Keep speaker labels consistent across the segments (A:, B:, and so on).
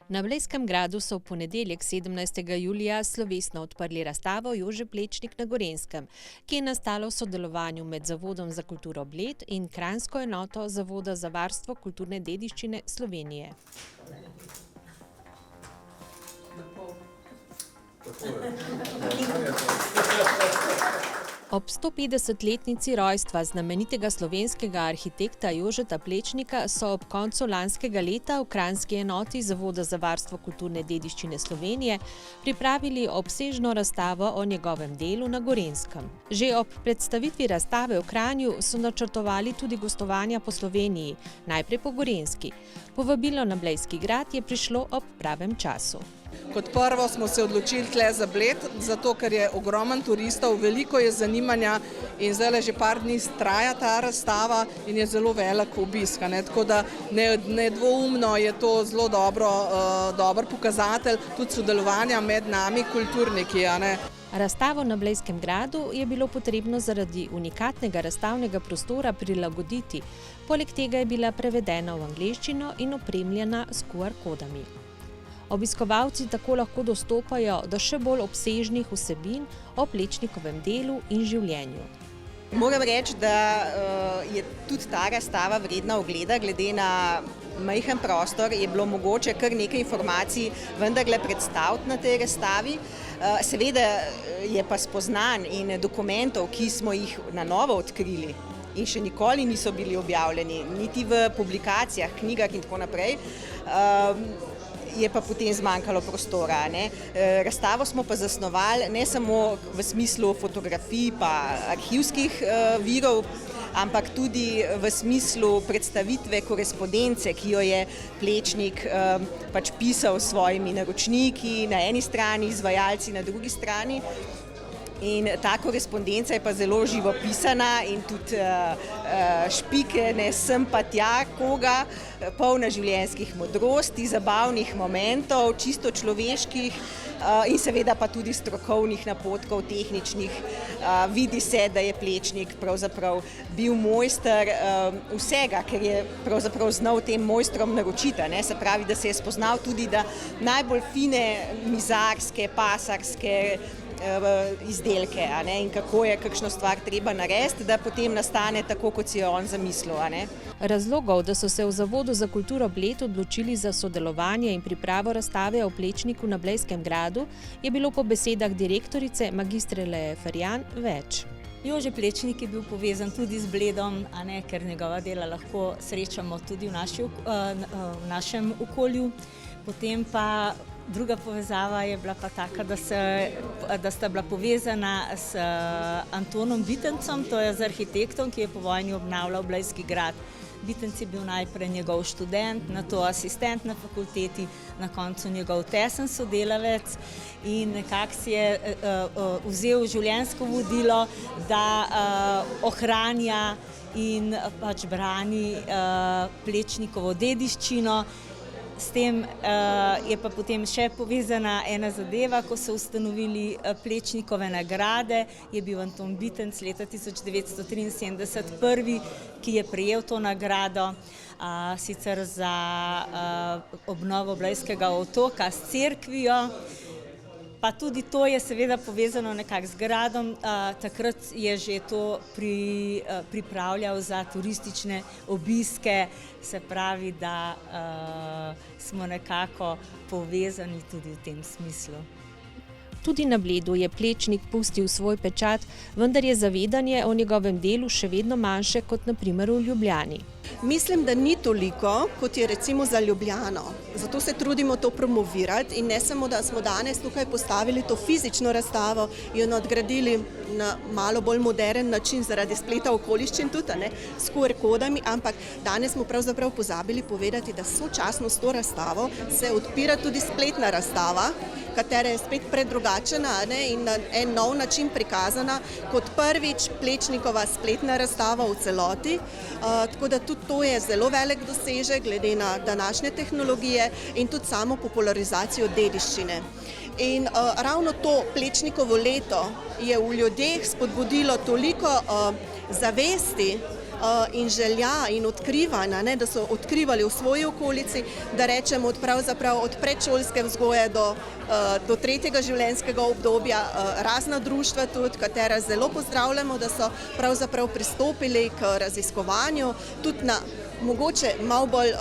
A: Na Blejskem gradu so v ponedeljek 17. julija slovesno odprli razstavo Jože Plečnik na Gorenjskem, ki je nastala v sodelovanju med Zavodom za kulturo Bled in kranjsko enoto Zavoda za varstvo kulturne dediščine Slovenije. Ob 150-letnici rojstva znamenitega slovenskega arhitekta Jožeta Plečnika so ob koncu lanskega leta v kranjski enoti Zavoda za varstvo kulturne dediščine Slovenije pripravili obsežno razstavo o njegovem delu na Gorenjskem. Že ob predstavitvi razstave v Kranju so načrtovali tudi gostovanja po Sloveniji, najprej po Gorenjski. Povabilo na Blejski grad je prišlo ob pravem času.
B: Kot prvo smo se odločili tle za Bled, zato ker je ogromen turistov, veliko je zanimanja in zdaj že par dni traja ta razstava in je zelo velik obisk. Tako da nedvoumno je to zelo dober pokazatelj tudi sodelovanja med nami kulturniki.
A: Razstavo na Blejskem gradu je bilo potrebno zaradi unikatnega razstavnega prostora prilagoditi. Poleg tega je bila prevedena v angleščino in opremljena s QR kodami. Obiskovalci tako lahko dostopajo do še bolj obsežnih vsebin o Plečnikovem delu in življenju.
C: Moram reči, da je tudi ta razstava vredna ogleda, glede na majhen prostor je bilo mogoče kar nekaj informacij vendarle predstaviti na tej razstavi. Seveda je pa spoznanj in dokumentov, ki smo jih na novo odkrili in še nikoli niso bili objavljeni, niti v publikacijah, knjigah in tako naprej, je pa potem zmanjkalo prostora. Razstavo smo pa zasnovali ne samo v smislu fotografij pa arhivskih virov, ampak tudi v smislu predstavitve korespondence, ki jo je Plečnik pisal s svojimi naročniki na eni strani, izvajalci na drugi strani. In ta korespondenca je pa zelo živopisana in tudi špike, ne sem pa tja koga, polna življenjskih modrosti, zabavnih momentov, čisto človeških in seveda pa tudi strokovnih napotkov, tehničnih. Vidi se, da je Plečnik pravzaprav bil mojster vsega, ker je pravzaprav znal tem mojstrom naročiti. Se pravi, da se je spoznal tudi, da najbolj fine mizarske, pasarske izdelke in kako je kakšno stvar treba narediti, da potem nastane tako, kot si jo on zamislil.
A: Razlogov, da so se v Zavodu za kulturo Bled odločili za sodelovanje in pripravo razstave o Plečniku na Blejskem gradu, je bilo po besedah direktorice magistre Leje Ferjan več.
D: Jože Plečnik je bil povezan tudi z Bledom, ker njegova dela lahko srečamo tudi v našem okolju. Potem pa druga povezava je bila pa taka, da sta bila povezana s Antonom Bitencem, to je z arhitektom, ki je po vojni obnavljal Blejski grad. Bitenc je bil najprej njegov študent, nato asistent na fakulteti, na koncu njegov tesen sodelavec in nekako si je vzel življenjsko vodilo, da ohranja in brani Plečnikovo dediščino. S tem je pa potem še povezana ena zadeva, ko so ustanovili Plečnikove nagrade, je bil Anton Bitenc leta 1973 prvi, ki je prejel to nagrado, sicer za obnovo Blejskega otoka s cerkvijo. Pa tudi to je seveda povezano nekako z gradom, takrat je že to pripravljal za turistične obiske, se pravi, da smo nekako povezani tudi v tem smislu.
A: Tudi na Bledu je Plečnik pustil svoj pečat, vendar je zavedanje o njegovem delu še vedno manjše kot na primer v Ljubljani.
E: Mislim, da ni toliko, kot je recimo za Ljubljano. Zato se trudimo to promovirati in ne samo, da smo danes tukaj postavili to fizično razstavo in jo nadgradili na malo bolj moderen način zaradi spleta okoliščin tudi, s QR kodami, ampak danes smo pravzaprav pozabili povedati, da sočasno s to razstavo se odpira tudi spletna razstava, katera je spet predrugačena in na en nov način prikazana kot prvič Plečnikova spletna razstava v celoti. Tako da tudi to je zelo velik dosežek glede na današnje tehnologije in tudi samo popularizacijo dediščine. In ravno to Plečnikovo leto je v ljudeh spodbudilo toliko zavesti in želja in odkrivanja, da so odkrivali v svoji okolici, da rečemo pravzaprav od predšolske vzgoje do tretjega življenjskega obdobja, razna društva tudi, katera zelo pozdravljamo, da so pravzaprav pristopili k raziskovanju, tudi na mogoče malo bolj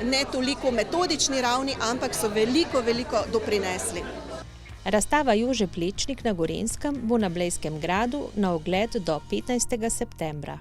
E: ne toliko metodični ravni, ampak so veliko doprinesli.
A: Razstava Jože Plečnik na Gorenjskem bo na Blejskem gradu na ogled do 15. septembra.